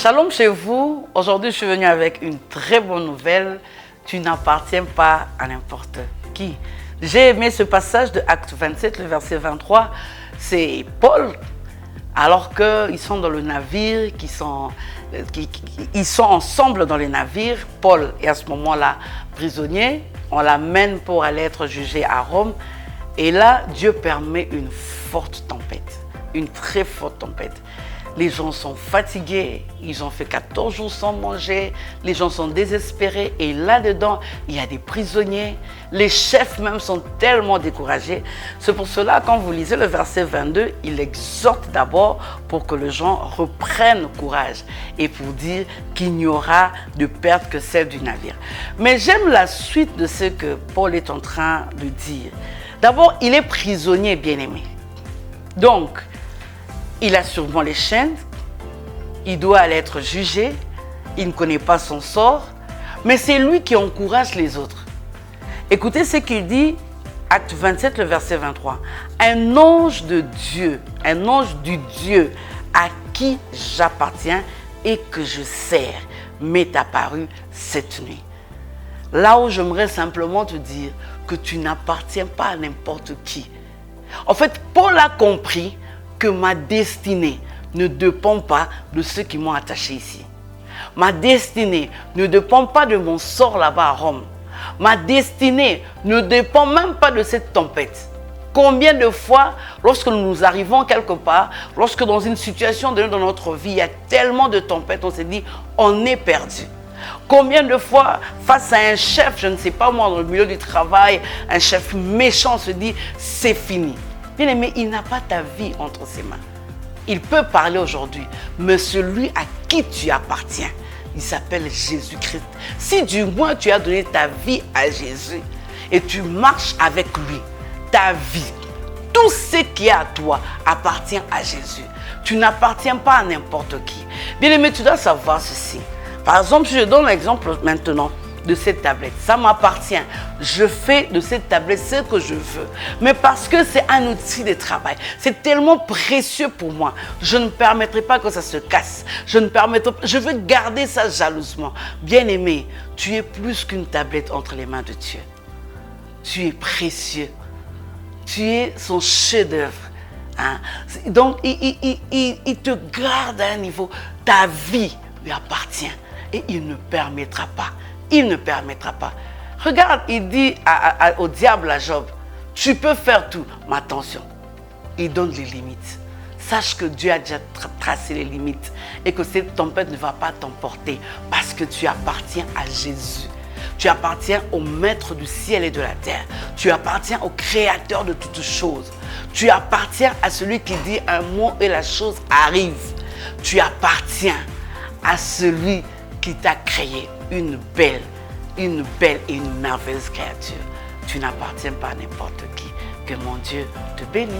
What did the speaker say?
Shalom chez vous. Aujourd'hui, je suis venue avec une très bonne nouvelle. Tu n'appartiens pas à n'importe qui. J'ai aimé ce passage de Acte 27, le verset 23. C'est Paul, alors qu'ils sont dans le navire, ils sont ensemble dans le navire. Paul est à ce moment-là prisonnier. On l'amène pour aller être jugé à Rome. Et là, Dieu permet une forte tempête, une très forte tempête. Les gens sont fatigués, ils ont fait 14 jours sans manger, les gens sont désespérés et là-dedans, il y a des prisonniers. Les chefs même sont tellement découragés. C'est pour cela, quand vous lisez le verset 22, il exhorte d'abord pour que les gens reprennent courage et pour dire qu'il n'y aura de perte que celle du navire. Mais j'aime la suite de ce que Paul est en train de dire. D'abord, il est prisonnier, bien-aimé. Donc, il a sûrement les chaînes, il doit aller être jugé, il ne connaît pas son sort, mais c'est lui qui encourage les autres. Écoutez ce qu'il dit, Acte 27, le verset 23. Un ange de Dieu, un ange du Dieu à qui j'appartiens et que je sers, m'est apparu cette nuit. Là où j'aimerais simplement te dire que tu n'appartiens pas à n'importe qui. En fait, Paul a compris que ma destinée ne dépend pas de ceux qui m'ont attaché ici. Ma destinée ne dépend pas de mon sort là-bas à Rome. Ma destinée ne dépend même pas de cette tempête. Combien de fois, lorsque nous arrivons quelque part, lorsque dans une situation donnée dans notre vie, il y a tellement de tempêtes, on s'est dit, on est perdu. Combien de fois, face à un chef, je ne sais pas moi, dans le milieu du travail, un chef méchant se dit, c'est fini. Bien aimé, il n'a pas ta vie entre ses mains. Il peut parler aujourd'hui, mais celui à qui tu appartiens, il s'appelle Jésus-Christ. Si du moins tu as donné ta vie à Jésus et tu marches avec lui, ta vie, tout ce qui est à toi appartient à Jésus. Tu n'appartiens pas à n'importe qui. Bien aimé, tu dois savoir ceci. Par exemple, si je donne l'exemple maintenant de cette tablette, ça m'appartient. Je fais de cette tablette ce que je veux. Mais parce que c'est un outil de travail, c'est tellement précieux pour moi. Je ne permettrai pas que ça se casse. Je veux garder ça jalousement. Bien-aimé, tu es plus qu'une tablette entre les mains de Dieu. Tu es précieux. Tu es son chef-d'œuvre. Hein? Donc, il te garde à un niveau. Ta vie lui appartient. Et il ne permettra pas. Il ne permettra pas. Regarde, il dit au diable, à Job, tu peux faire tout, mais attention, il donne les limites. Sache que Dieu a déjà tracé les limites et que cette tempête ne va pas t'emporter parce que tu appartiens à Jésus. Tu appartiens au Maître du ciel et de la terre. Tu appartiens au Créateur de toutes choses. Tu appartiens à celui qui dit un mot et la chose arrive. Tu appartiens à celui qui t'a créé une belle et une merveilleuse créature. Tu n'appartiens pas à n'importe qui. Que mon Dieu te bénisse.